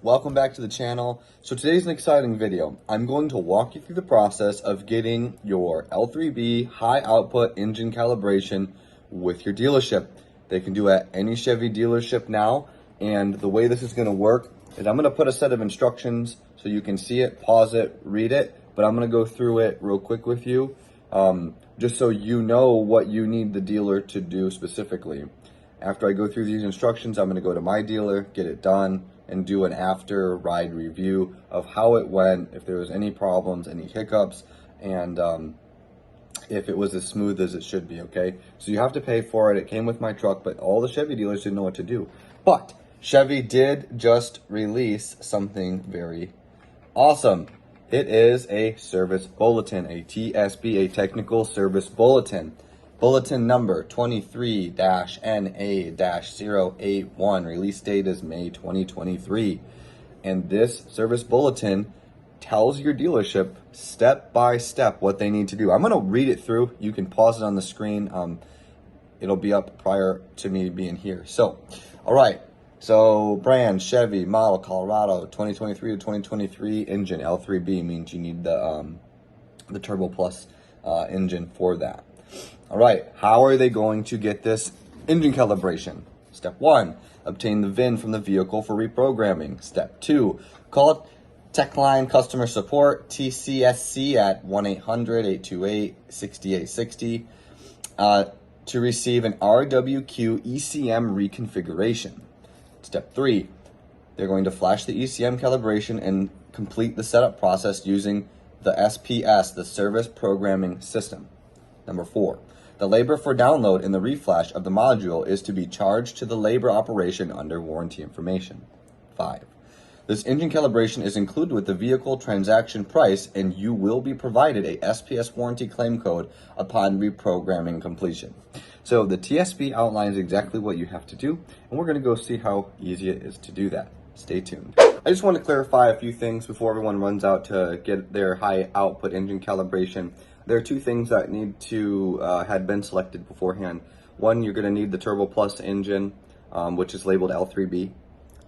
welcome back to the channel. So today's an exciting video. I'm going to walk you through the process of getting your L3B high output engine calibration with your dealership. They can do it at any Chevy dealership now, and the way this is going to work is I'm going to put a set of instructions so you can see it, pause it, read it, but I'm going to go through it real quick with you, just so you know what you need the dealer to do specifically. After I go through these instructions, I'm going to go to my dealer, get it done, and do an after ride review of how it went, if there was any problems, any hiccups, and if it was as smooth as it should be, okay? So you have to pay for it. It came with my truck, but all the Chevy dealers didn't know what to do. But Chevy did just release something very awesome. It is a service bulletin, a TSB, a technical service bulletin. Bulletin number 23-NA-081. Release date is May 2023. And this service bulletin tells your dealership step by step what they need to do. I'm going to read it through. You can pause it on the screen. It'll be up prior to me being here. So, all right. So, brand, Chevy, model, Colorado, 2023 to 2023 engine. L3B means you need the Turbo Plus engine for that. All right, how are they going to get this engine calibration? Step 1, obtain the VIN from the vehicle for reprogramming. Step 2, call Techline customer support, TCSC, at 1-800-828-6860 to receive an RWQ ECM reconfiguration. Step 3, they're going to flash the ECM calibration and complete the setup process using the SPS, the Service Programming System. Number 4, the labor for download in the reflash of the module is to be charged to the labor operation under warranty information. 5, this engine calibration is included with the vehicle transaction price, and you will be provided a SPS warranty claim code upon reprogramming completion. So the TSB outlines exactly what you have to do, and we're going to go see how easy it is to do that. Stay tuned. I just want to clarify a few things before everyone runs out to get their high output engine calibration. There are two things that need to had been selected beforehand. One, you're going to need the Turbo Plus engine, which is labeled L3B.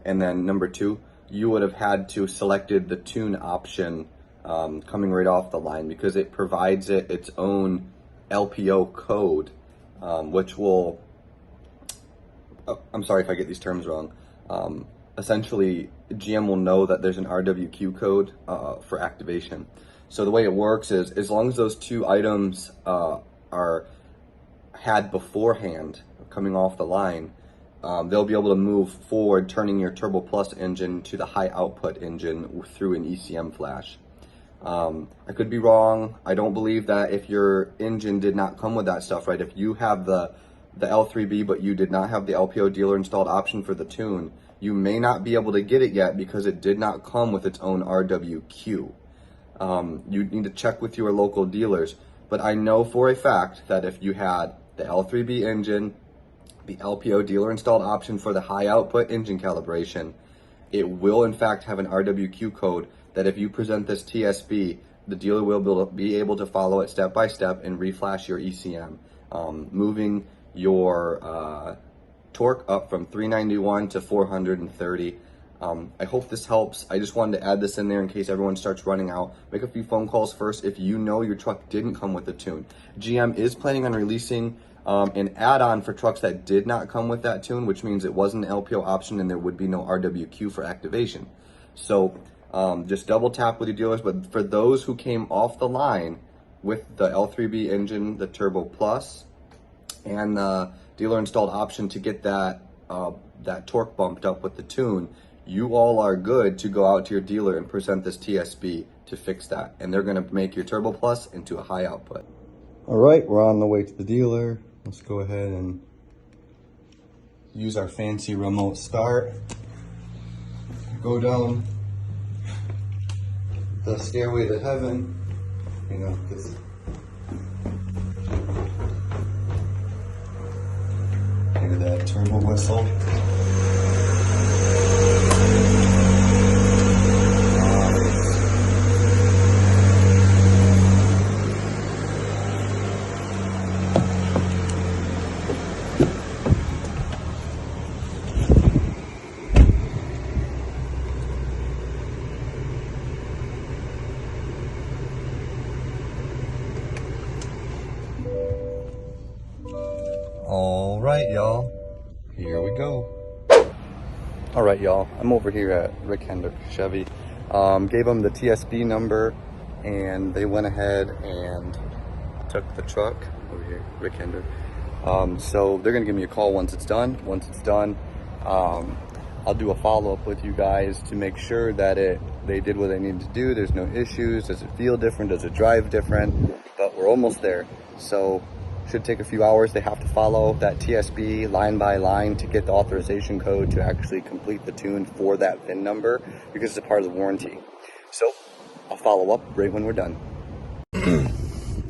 And then number 2, you would have had to selected the tune option coming right off the line, because it provides it its own LPO code, which will, I'm sorry if I get these terms wrong. Essentially, GM will know that there's an RWQ code for activation. So the way it works is, as long as those two items are had beforehand coming off the line, they'll be able to move forward, turning your Turbo Plus engine to the high output engine through an ECM flash. I could be wrong. I don't believe that if your engine did not come with that stuff, right? If you have the L3B, but you did not have the LPO dealer installed option for the tune, you may not be able to get it yet because it did not come with its own RWQ. You need to check with your local dealers, but I know for a fact that if you had the L3B engine, the LPO dealer installed option for the high output engine calibration, it will in fact have an RWQ code that if you present this TSB, the dealer will be able to follow it step by step and reflash your ECM, moving your torque up from 391 to 430. I hope this helps. I just wanted to add this in there in case everyone starts running out. Make a few phone calls first if you know your truck didn't come with the tune. GM is planning on releasing an add-on for trucks that did not come with that tune, which means it wasn't an LPO option and there would be no RWQ for activation. So just double tap with your dealers. But for those who came off the line with the L3B engine, the Turbo Plus, and the dealer installed option to get that that torque bumped up with the tune, you all are good to go out to your dealer and present this TSB to fix that. And they're going to make your Turbo Plus into a high output. All right, we're on the way to the dealer. Let's go ahead and use our fancy remote start. Go down the stairway to heaven, you know, because hear that turbo whistle. right, y'all. Here we go. All right, y'all. I'm over here at Rick Hendrick Chevy. Gave them the TSB number, and they went ahead and took the truck over here, Rick Hendrick. So they're gonna give me a call once it's done. Once it's done, I'll do a follow-up with you guys to make sure that they did what they needed to do. There's no issues. Does it feel different? Does it drive different? But we're almost there. So should take a few hours. They have to follow that TSB line by line to get the authorization code to actually complete the tune for that VIN number, because it's a part of the warranty. So I'll follow up right when we're done.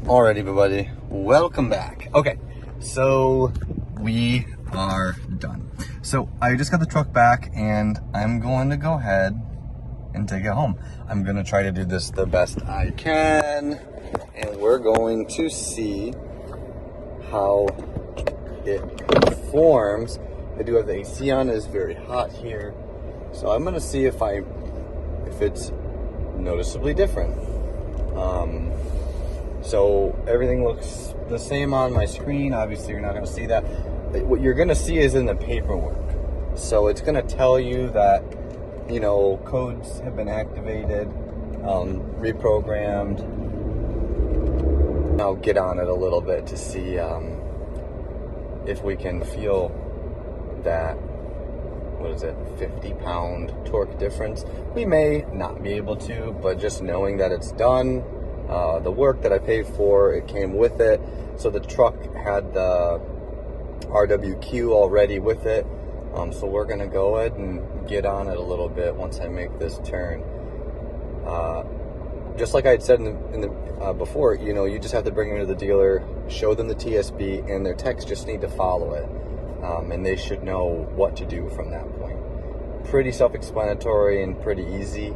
Alright, everybody, welcome back. Okay, so we are done. So I just got the truck back and I'm going to go ahead and take it home. I'm going to try to do this the best I can, and we're going to see how it performs. I do have the AC on. It's very hot here, so I'm going to see if it's noticeably different. So everything looks the same on my screen. Obviously you're not going to see that. What you're going to see is in the paperwork. So it's going to tell you that, you know, codes have been activated, reprogrammed. I'll get on it a little bit to see if we can feel that, 50-pound torque difference. We may not be able to, but just knowing that it's done, the work that I paid for, it came with it. So the truck had the RWQ already with it. So we're gonna go ahead and get on it a little bit once I make this turn. Just like I had said before, you know, you just have to bring them to the dealer, show them the TSB, and their techs just need to follow it. And they should know what to do from that point. Pretty self-explanatory and pretty easy.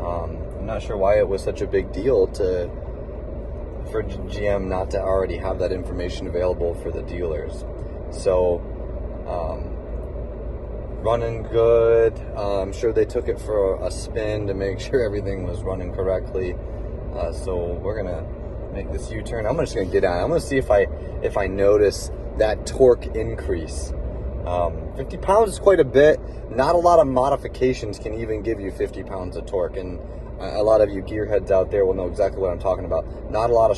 I'm not sure why it was such a big deal for GM not to already have that information available for the dealers. So, running good. I'm sure they took it for a spin to make sure everything was running correctly. So we're gonna make this U-turn. I'm just gonna get on. I'm gonna see if I notice that torque increase. 50 pounds is quite a bit. Not a lot of modifications can even give you 50 pounds of torque, and a lot of you gearheads out there will know exactly what I'm talking about. Not a lot of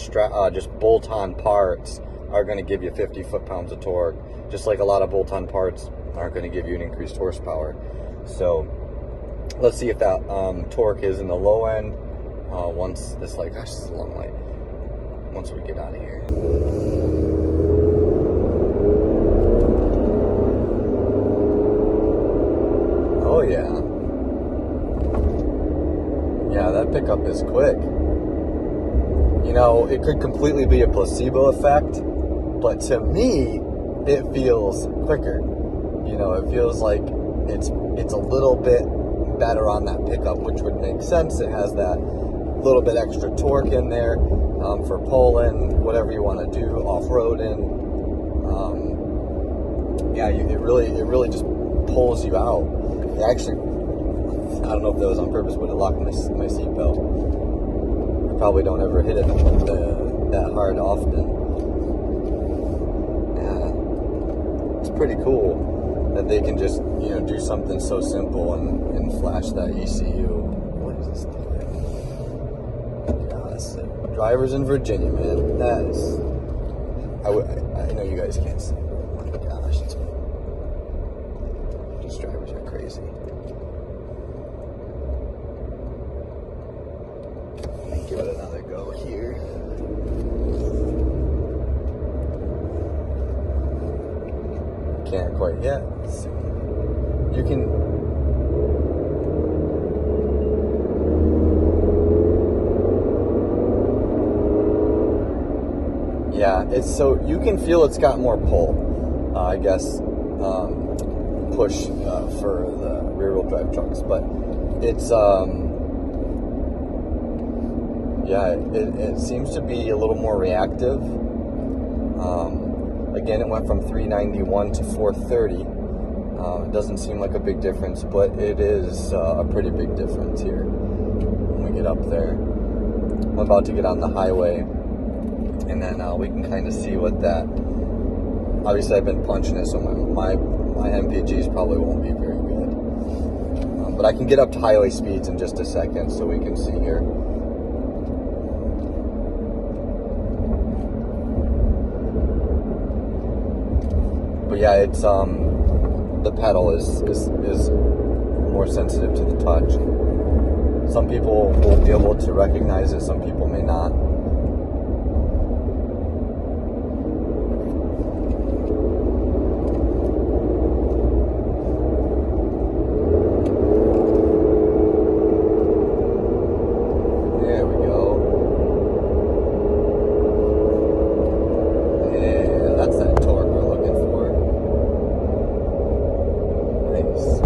just bolt-on parts are going to give you 50 foot-pounds of torque, just like a lot of bolt-on parts aren't going to give you an increased horsepower. So let's see if that torque is in the low end once this, gosh, this is a long way, once we get out of here. Oh yeah. Yeah, that pickup is quick. You know, it could completely be a placebo effect, but to me, it feels quicker. You know, it feels like it's a little bit better on that pickup, which would make sense. It has that little bit extra torque in there for pulling, whatever you want to do, off-roading. Yeah, it really just pulls you out. It actually, I don't know if that was on purpose, but it locked my seatbelt. I probably don't ever hit it that hard often. Yeah, it's pretty cool that they can just, you know, do something so simple and flash that ECU. What is this thing? God, this is drivers in Virginia, man. That is, I know you guys can't see. Oh my gosh, these drivers are crazy. Give it another go here. Can't quite yet. Let's see. You can. Yeah, it's so you can feel it's got more pull. I guess push for the rear-wheel drive trucks, but it's yeah, it seems to be a little more reactive. Again, it went from 391 to 430. It doesn't seem like a big difference, but it is a pretty big difference here when we get up there. I'm about to get on the highway, and then we can kind of see what that Obviously, I've been punching it, so my MPGs probably won't be very good. But I can get up to highway speeds in just a second, so we can see here. But yeah, it's the pedal is more sensitive to the touch. Some people will be able to recognize it, some people may not. There we go. Yeah, that's that torque we're looking for. Nice.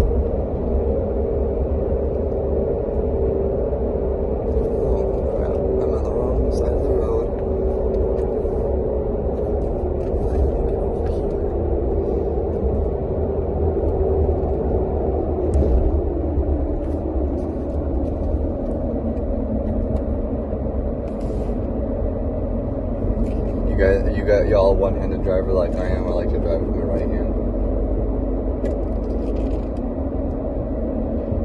Y'all one-handed driver like I am. I like to drive with my right hand.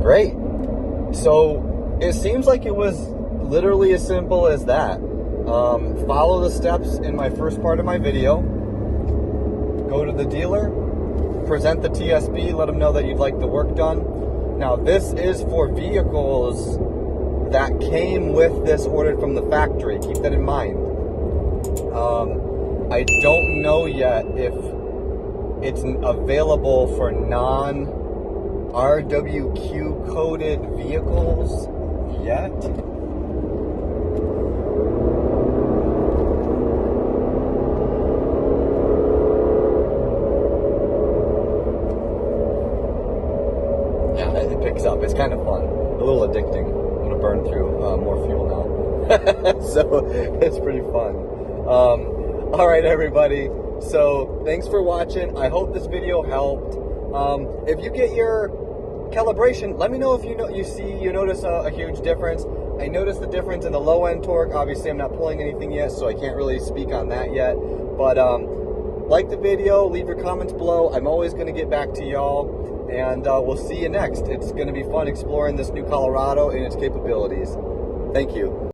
Great. So it seems like it was literally as simple as that. Follow the steps in my first part of my video. Go to the dealer, present the TSB, let them know that you'd like the work done. Now this is for vehicles that came with this ordered from the factory. Keep that in mind. I don't know yet if it's available for non-RWQ coded vehicles yet. Yeah, it picks up. It's kind of fun. A little addicting. I'm going to burn through more fuel now. So it's pretty fun. All right, everybody. So thanks for watching. I hope this video helped. If you get your calibration, let me know if you notice a huge difference. I noticed the difference in the low end torque. Obviously, I'm not pulling anything yet, so I can't really speak on that yet. But like the video, leave your comments below. I'm always going to get back to y'all, and we'll see you next. It's going to be fun exploring this new Colorado and its capabilities. Thank you.